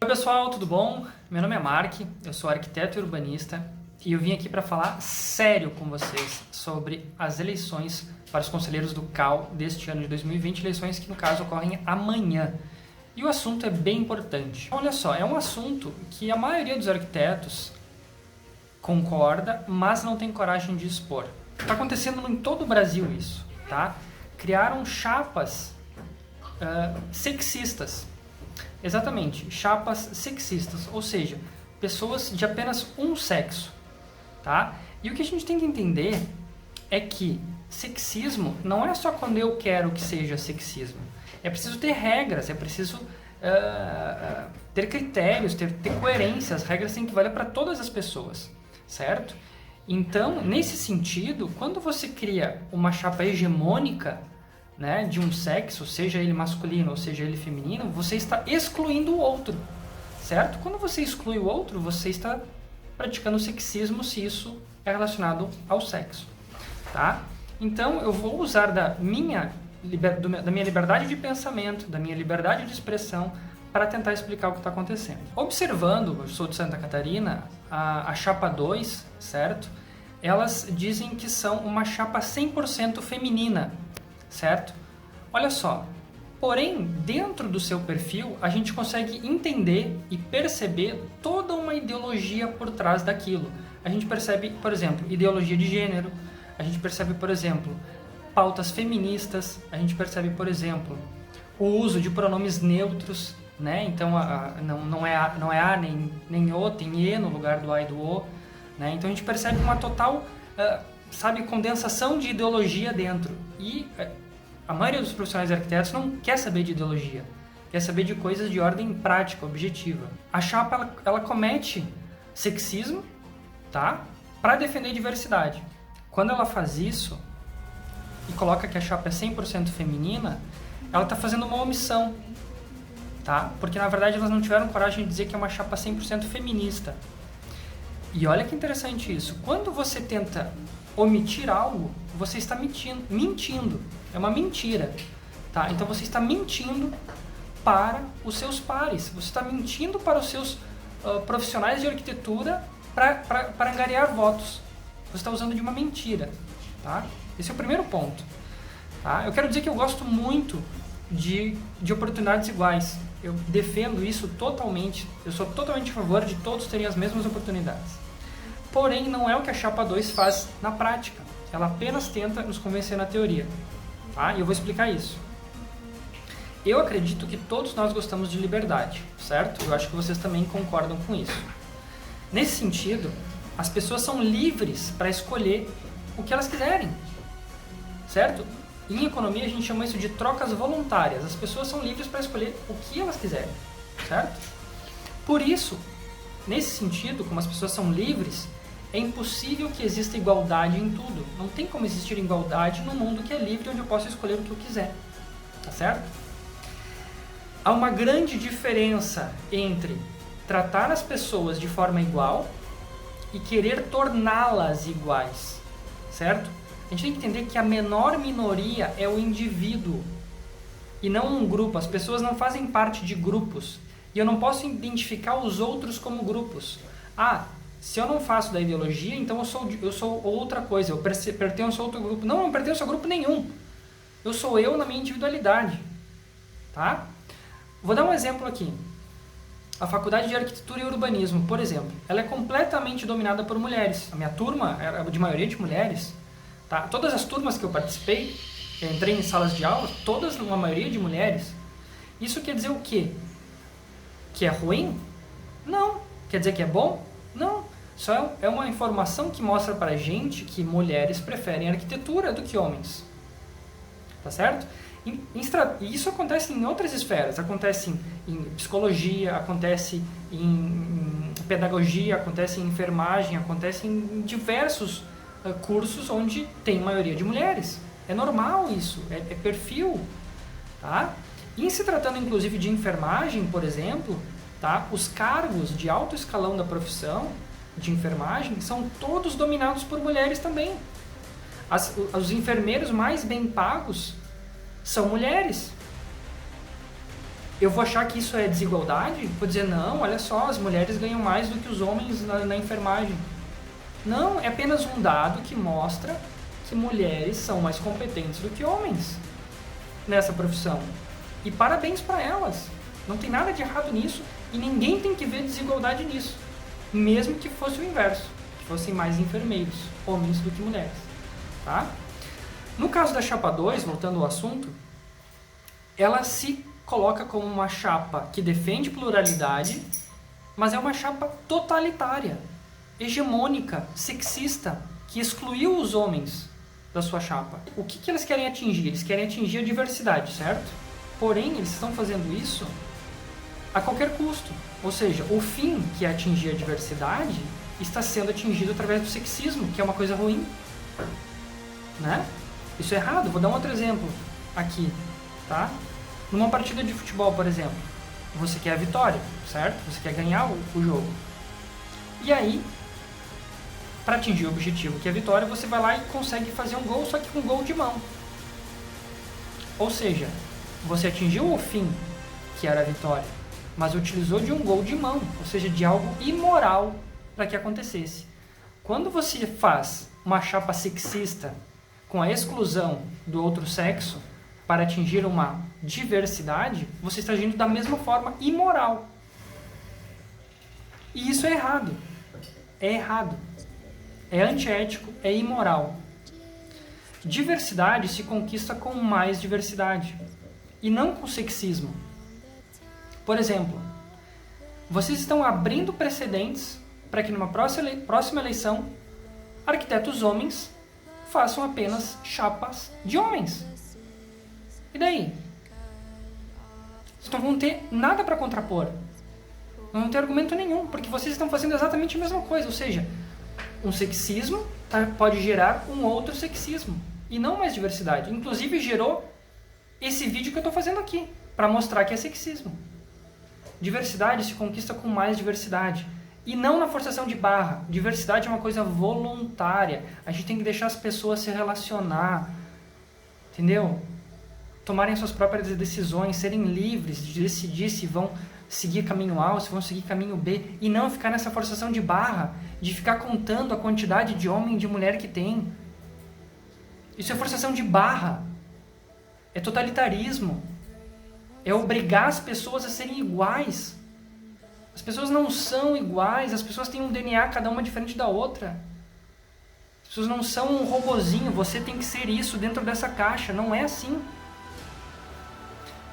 Oi pessoal, tudo bom? Meu nome é Mark, eu sou arquiteto e urbanista e eu vim aqui para falar sério com vocês sobre as eleições para os conselheiros do CAL deste ano de 2020, eleições que no caso ocorrem amanhã. E o assunto é bem importante. Olha só, é um assunto que a maioria dos arquitetos concorda, mas não tem coragem de expor. Está acontecendo em todo o Brasil isso, tá? Criaram chapas sexistas. Exatamente, chapas sexistas, ou seja, pessoas de apenas um sexo, tá? E o que a gente tem que entender é que sexismo não é só quando eu quero que seja sexismo. É preciso ter regras, é preciso ter critérios, ter coerência. As regras têm que valer para todas as pessoas, certo? Então, nesse sentido, quando você cria uma chapa hegemônica, né, de um sexo, seja ele masculino ou seja ele feminino, você está excluindo o outro, certo? Quando você exclui o outro, você está praticando sexismo se isso é relacionado ao sexo, tá? Então eu vou usar da minha liberdade de pensamento, da minha liberdade de expressão para tentar explicar o que está acontecendo. Observando, eu sou de Santa Catarina, a chapa 2, certo? Elas dizem que são uma chapa 100% feminina, certo? Olha só, porém, dentro do seu perfil, a gente consegue entender e perceber toda uma ideologia por trás daquilo. A gente percebe, por exemplo, ideologia de gênero, a gente percebe, por exemplo, pautas feministas, a gente percebe, por exemplo, o uso de pronomes neutros, né? Então, não é a nem o, tem e no lugar do a e do o, né? Então, a gente percebe uma total, condensação de ideologia dentro. E a maioria dos profissionais de arquitetos não quer saber de ideologia, quer saber de coisas de ordem prática, objetiva. A chapa, ela comete sexismo, tá? Para defender diversidade. Quando ela faz isso e coloca que a chapa é 100% feminina, ela está fazendo uma omissão, tá? Porque na verdade elas não tiveram coragem de dizer que é uma chapa 100% feminista. E olha que interessante isso. Quando você tenta omitir algo, você está mentindo. É uma mentira, tá? Então você está mentindo para os seus pares. Você está mentindo para os seus profissionais de arquitetura para angariar votos. Você está usando de uma mentira, tá? Esse é o primeiro ponto, tá? Eu quero dizer que eu gosto muito de oportunidades iguais. Eu defendo isso totalmente. Eu sou totalmente a favor de todos terem as mesmas oportunidades. Porém, não é o que a chapa 2 faz na prática. Ela apenas tenta nos convencer na teoria. Tá? E eu vou explicar isso. Eu acredito que todos nós gostamos de liberdade, certo? Eu acho que vocês também concordam com isso. Nesse sentido, as pessoas são livres para escolher o que elas quiserem, certo? Em economia a gente chama isso de trocas voluntárias. As pessoas são livres para escolher o que elas quiserem, certo? Por isso, nesse sentido, como as pessoas são livres, é impossível que exista igualdade em tudo. Não tem como existir igualdade no mundo que é livre, onde eu posso escolher o que eu quiser. Tá certo? Há uma grande diferença entre tratar as pessoas de forma igual e querer torná-las iguais. Certo? A gente tem que entender que a menor minoria é o indivíduo e não um grupo. As pessoas não fazem parte de grupos. E eu não posso identificar os outros como grupos. Se eu não faço da ideologia, então eu sou outra coisa, eu pertenço a outro grupo. Não pertenço a grupo nenhum. Eu sou eu na minha individualidade. Tá? Vou dar um exemplo aqui. A Faculdade de Arquitetura e Urbanismo, por exemplo, ela é completamente dominada por mulheres. A minha turma era de maioria de mulheres. Tá? Todas as turmas que eu participei, eu entrei em salas de aula, todas uma maioria de mulheres. Isso quer dizer o quê? Que é ruim? Não. Quer dizer que é bom? Não. Só é uma informação que mostra pra gente que mulheres preferem arquitetura do que homens. Tá certo? E isso acontece em outras esferas. Acontece em psicologia, acontece em pedagogia, acontece em enfermagem, acontece em diversos cursos onde tem maioria de mulheres. É normal isso, é perfil. Tá? E em se tratando inclusive de enfermagem, por exemplo, tá? Os cargos de alto escalão da profissão de enfermagem são todos dominados por mulheres também. Os enfermeiros mais bem pagos são mulheres. eu vou achar que isso é desigualdade? Vou dizer, não, olha só, as mulheres ganham mais do que os homens na enfermagem. Não, é apenas um dado que mostra que mulheres são mais competentes do que homens nessa profissão. E parabéns para elas. Não tem nada de errado nisso e ninguém tem que ver desigualdade nisso. Mesmo que fosse o inverso, que fossem mais enfermeiros, homens do que mulheres. Tá? No caso da chapa 2, voltando ao assunto, ela se coloca como uma chapa que defende pluralidade, mas é uma chapa totalitária, hegemônica, sexista, que excluiu os homens da sua chapa. O que eles querem atingir? Eles querem atingir a diversidade, certo? Porém, eles estão fazendo isso a qualquer custo. Ou seja, o fim, que é atingir a diversidade, está sendo atingido através do sexismo, que é uma coisa ruim. Né? Isso é errado. Vou dar um outro exemplo aqui. Tá? Numa partida de futebol, por exemplo, você quer a vitória, certo? Você quer ganhar o jogo. E aí, para atingir o objetivo, que é a vitória, você vai lá e consegue fazer um gol, só que com um gol de mão. Ou seja, você atingiu o fim, que era a vitória, mas utilizou de um gol de mão, ou seja, de algo imoral para que acontecesse. Quando você faz uma chapa sexista com a exclusão do outro sexo para atingir uma diversidade, você está agindo da mesma forma imoral. E isso é errado. É errado. É antiético, é imoral. Diversidade se conquista com mais diversidade e não com sexismo. Por exemplo, vocês estão abrindo precedentes para que numa próxima eleição arquitetos homens façam apenas chapas de homens. E daí? Vocês não vão ter nada para contrapor. Não vão ter argumento nenhum, porque vocês estão fazendo exatamente a mesma coisa. Ou seja, um sexismo pode gerar um outro sexismo. E não mais diversidade. Inclusive gerou esse vídeo que eu estou fazendo aqui, para mostrar que é sexismo. Diversidade se conquista com mais diversidade. E não na forçação de barra. Diversidade é uma coisa voluntária. A gente tem que deixar as pessoas se relacionar. Entendeu? Tomarem suas próprias decisões, serem livres de decidir se vão seguir caminho A ou se vão seguir caminho B. E não ficar nessa forçação de barra, de ficar contando a quantidade de homem e de mulher que tem. Isso é forçação de barra. É totalitarismo. É obrigar as pessoas a serem iguais. As pessoas não são iguais, as pessoas têm um DNA cada uma diferente da outra. As pessoas não são um robozinho, você tem que ser isso dentro dessa caixa, não é assim.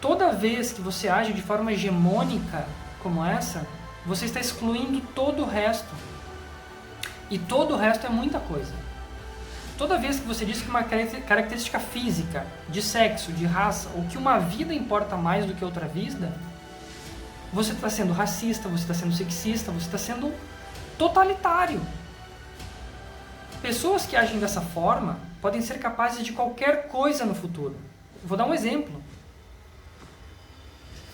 Toda vez que você age de forma hegemônica como essa, você está excluindo todo o resto. E todo o resto é muita coisa. Toda vez que você diz que uma característica física, de sexo, de raça, ou que uma vida importa mais do que outra vida, você está sendo racista, você está sendo sexista, você está sendo totalitário. Pessoas que agem dessa forma podem ser capazes de qualquer coisa no futuro. Vou dar um exemplo.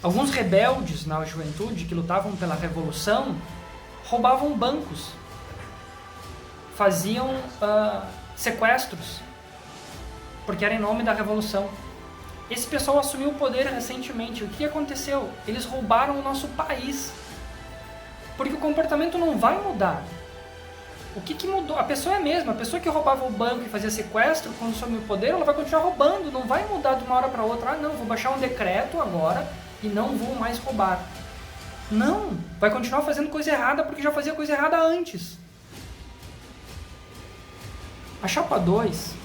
Alguns rebeldes na juventude que lutavam pela revolução roubavam bancos, faziam sequestros, porque era em nome da revolução. Esse pessoal assumiu o poder recentemente. O que aconteceu? Eles roubaram o nosso país. Porque o comportamento não vai mudar. O que mudou? A pessoa é a mesma. A pessoa que roubava o banco e fazia sequestro, quando assumiu o poder, ela vai continuar roubando. Não vai mudar de uma hora para outra. Ah, não, vou baixar um decreto agora e não vou mais roubar. Não. Vai continuar fazendo coisa errada porque já fazia coisa errada antes. A chapa 2,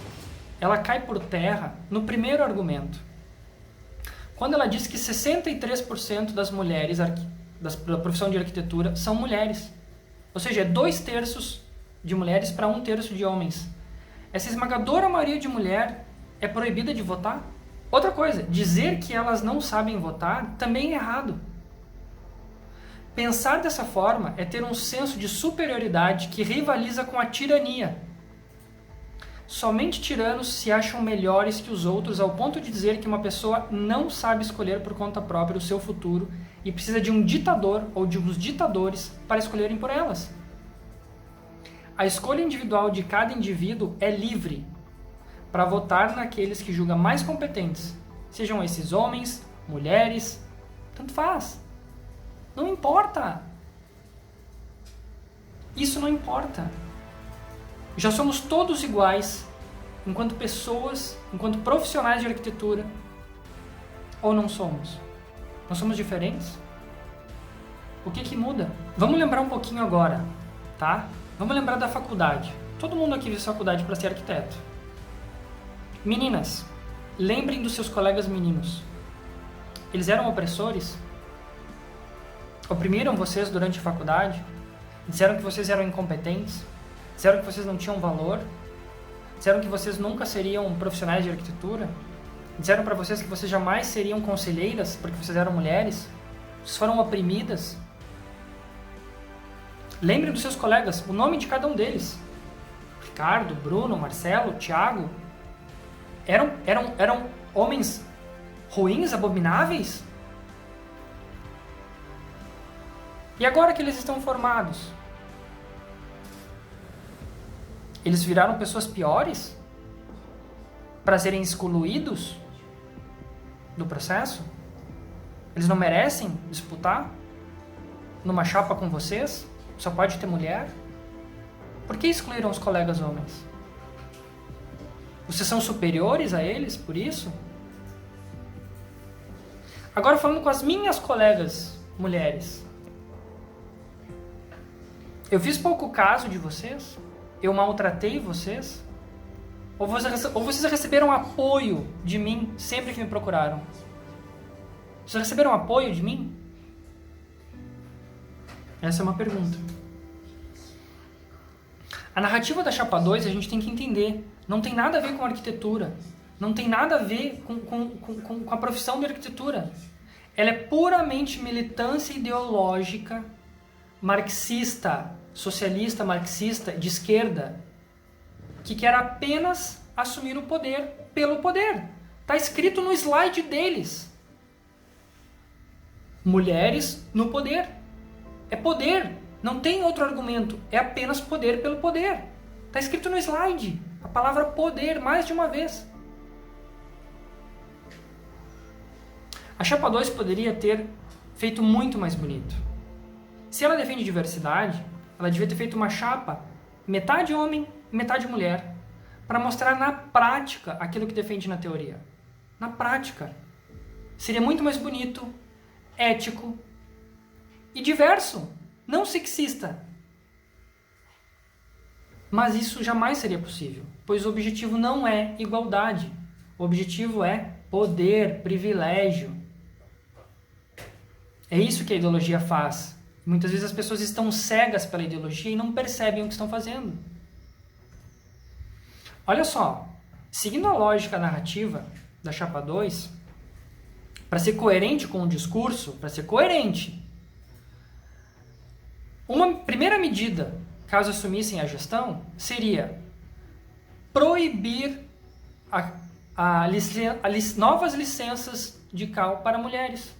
ela cai por terra no primeiro argumento. Quando ela diz que 63% das mulheres da profissão de arquitetura são mulheres. Ou seja, é 2/3 de mulheres para 1/3 de homens. Essa esmagadora maioria de mulher é proibida de votar? Outra coisa, dizer que elas não sabem votar também é errado. Pensar dessa forma é ter um senso de superioridade que rivaliza com a tirania. Somente tiranos se acham melhores que os outros ao ponto de dizer que uma pessoa não sabe escolher por conta própria o seu futuro e precisa de um ditador ou de uns ditadores para escolherem por elas. A escolha individual de cada indivíduo é livre para votar naqueles que julga mais competentes, sejam esses homens, mulheres, Tanto faz. Não importa. Isso não importa. Já somos todos iguais, enquanto pessoas, enquanto profissionais de arquitetura, ou não somos? Nós somos diferentes? O que muda? Vamos lembrar um pouquinho agora, tá? Vamos lembrar da faculdade. Todo mundo aqui fez faculdade para ser arquiteto. Meninas, lembrem dos seus colegas meninos. Eles eram opressores? Oprimiram vocês durante a faculdade? Disseram que vocês eram incompetentes? Disseram que vocês não tinham valor? Disseram que vocês nunca seriam profissionais de arquitetura? Disseram para vocês que vocês jamais seriam conselheiras porque vocês eram mulheres? Vocês foram oprimidas? Lembrem dos seus colegas, o nome de cada um deles. Ricardo, Bruno, Marcelo, Thiago. Eram homens ruins, abomináveis? E agora que eles estão formados? Eles viraram pessoas piores? Para serem excluídos do processo? Eles não merecem disputar numa chapa com vocês? Só pode ter mulher? Por que excluíram os colegas homens? Vocês são superiores a eles por isso? Agora falando com as minhas colegas mulheres. Eu fiz pouco caso de vocês? Eu maltratei vocês? Ou vocês receberam apoio de mim sempre que me procuraram? Vocês receberam apoio de mim? Essa é uma pergunta. A narrativa da Chapa 2 a gente tem que entender. Não tem nada a ver com arquitetura. Não tem nada a ver com a profissão de arquitetura. Ela é puramente militância ideológica, marxista, socialista, marxista, de esquerda, que quer apenas assumir o poder pelo poder. Está escrito no slide deles. Mulheres no poder. É poder. Não tem outro argumento. É apenas poder pelo poder. Está escrito no slide. A palavra poder, mais de uma vez. A Chapa 2 poderia ter feito muito mais bonito. Se ela defende diversidade, ela devia ter feito uma chapa metade homem e metade mulher, para mostrar na prática aquilo que defende na teoria. Na prática. Seria muito mais bonito, ético e diverso, não sexista. Mas isso jamais seria possível, pois o objetivo não é igualdade. O objetivo é poder, privilégio. É isso que a ideologia faz. Muitas vezes as pessoas estão cegas pela ideologia e não percebem o que estão fazendo. Olha só, seguindo a lógica narrativa da Chapa 2, para ser coerente com o discurso, para ser coerente, uma primeira medida, caso assumissem a gestão, seria proibir novas licenças de CAL para mulheres.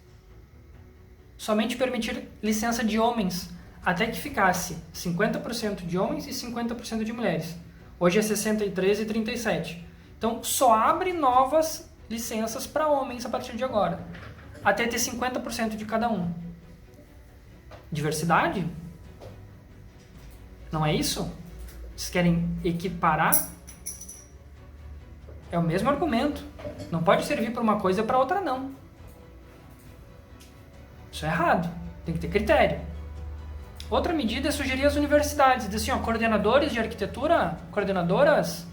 Somente permitir licença de homens, até que ficasse 50% de homens e 50% de mulheres. Hoje é 63 e 37. Então, só abre novas licenças para homens a partir de agora, até ter 50% de cada um. Diversidade? Não é isso? Vocês querem equiparar? É o mesmo argumento. Não pode servir para uma coisa e para outra não. Isso é errado. Tem que ter critério. Outra medida é sugerir às universidades, dizer assim, coordenadores de arquitetura, coordenadoras,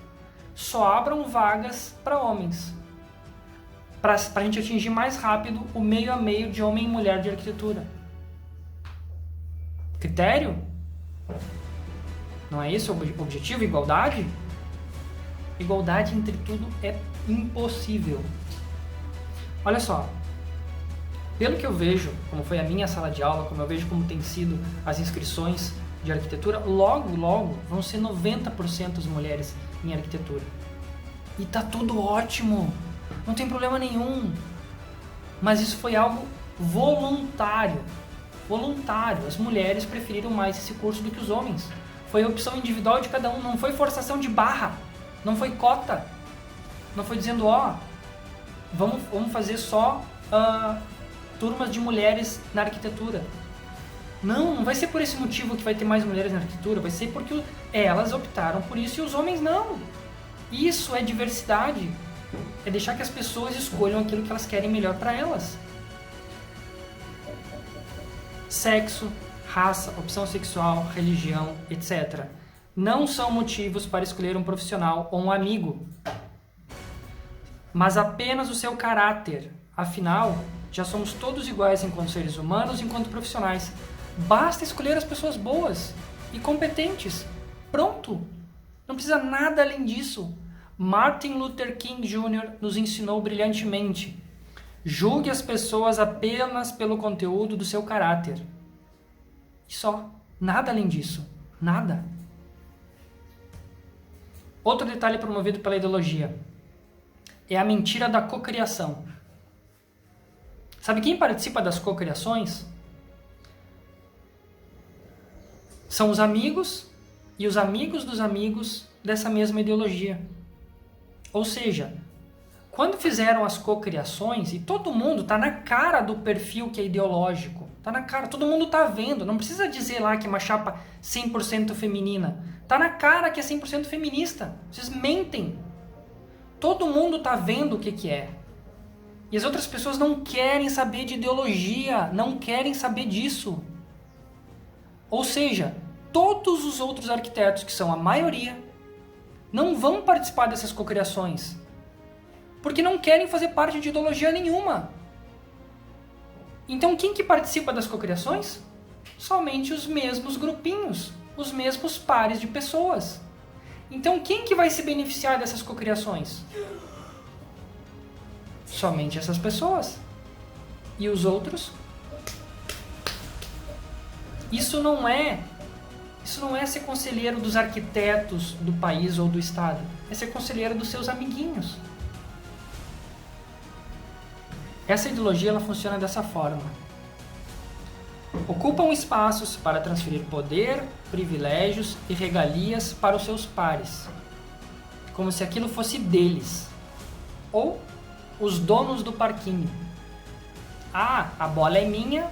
só abram vagas para homens. Para a gente atingir mais rápido o meio a meio de homem e mulher de arquitetura. Critério? Não é isso o objetivo? Igualdade? Igualdade entre tudo é impossível. Olha só. Pelo que eu vejo, como foi a minha sala de aula, como eu vejo como tem sido as inscrições de arquitetura, logo vão ser 90% as mulheres em arquitetura. E tá tudo ótimo, não tem problema nenhum. Mas isso foi algo voluntário. Voluntário. As mulheres preferiram mais esse curso do que os homens. Foi a opção individual de cada um, não foi forçação de barra, não foi cota. Não foi dizendo, vamos fazer só... turmas de mulheres na arquitetura. Não vai ser por esse motivo que vai ter mais mulheres na arquitetura, vai ser porque elas optaram por isso e os homens não. Isso é diversidade. É deixar que as pessoas escolham aquilo que elas querem melhor para elas. Sexo, raça, opção sexual, religião, etc. não são motivos para escolher um profissional ou um amigo, mas apenas o seu caráter. Afinal, já somos todos iguais enquanto seres humanos e enquanto profissionais. Basta escolher as pessoas boas e competentes. Pronto! Não precisa nada além disso. Martin Luther King Jr. nos ensinou brilhantemente: julgue as pessoas apenas pelo conteúdo do seu caráter. E só. Nada além disso. Nada. Outro detalhe promovido pela ideologia é a mentira da cocriação. Sabe quem participa das cocriações? São os amigos e os amigos dos amigos dessa mesma ideologia. Ou seja, quando fizeram as cocriações, e todo mundo está na cara do perfil que é ideológico, está na cara, todo mundo está vendo, não precisa dizer lá que é uma chapa 100% feminina, está na cara que é 100% feminista, vocês mentem. Todo mundo está vendo o que é. E as outras pessoas não querem saber de ideologia, não querem saber disso. Ou seja, todos os outros arquitetos, que são a maioria, não vão participar dessas cocriações, porque não querem fazer parte de ideologia nenhuma. Então quem que participa das cocriações? Somente os mesmos grupinhos, os mesmos pares de pessoas. Então quem que vai se beneficiar dessas cocriações? Somente essas pessoas. E os outros? Isso não é ser conselheiro dos arquitetos do país ou do estado. É ser conselheiro dos seus amiguinhos. Essa ideologia ela funciona dessa forma. Ocupam espaços para transferir poder, privilégios e regalias para os seus pares, como se aquilo fosse deles. Ou os donos do parquinho. Ah, a bola é minha,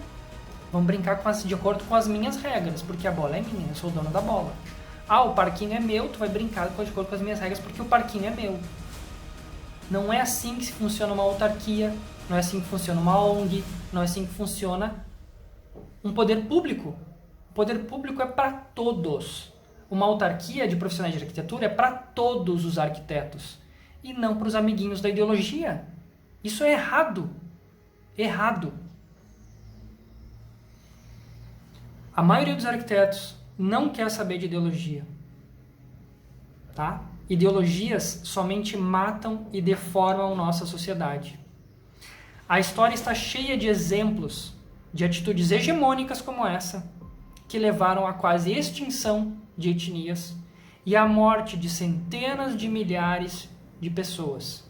vamos brincar de acordo com as minhas regras, porque a bola é minha, eu sou o dono da bola. Ah, o parquinho é meu, tu vai brincar de acordo com as minhas regras, porque o parquinho é meu. Não é assim que funciona uma autarquia, não é assim que funciona uma ONG, não é assim que funciona um poder público. O poder público é para todos. Uma autarquia de profissionais de arquitetura é para todos os arquitetos e não para os amiguinhos da ideologia. Isso é errado. Errado. A maioria dos arquitetos não quer saber de ideologia. Tá? Ideologias somente matam e deformam nossa sociedade. A história está cheia de exemplos de atitudes hegemônicas como essa, que levaram à quase extinção de etnias e à morte de centenas de milhares de pessoas,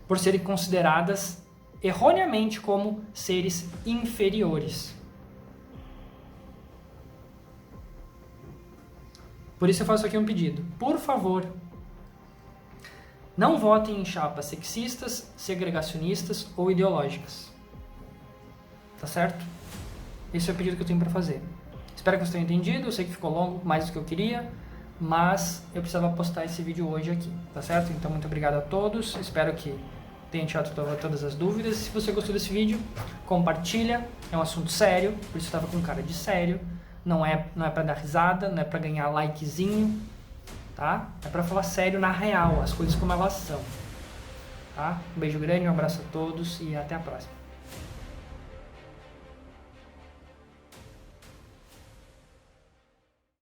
por serem consideradas erroneamente como seres inferiores. Por isso eu faço aqui um pedido. Por favor, não votem em chapas sexistas, segregacionistas ou ideológicas. Tá certo? Esse é o pedido que eu tenho para fazer. Espero que vocês tenham entendido. Eu sei que ficou longo, mais do que eu queria, mas eu precisava postar esse vídeo hoje aqui, tá certo? Então, muito obrigado a todos. Espero que tenha tirado todas as dúvidas. Se você gostou desse vídeo, compartilha. É um assunto sério, por isso eu estava com cara de sério. Não é para dar risada, não é para ganhar likezinho, tá? É para falar sério na real, as coisas como elas são. Tá? Um beijo grande, um abraço a todos e até a próxima.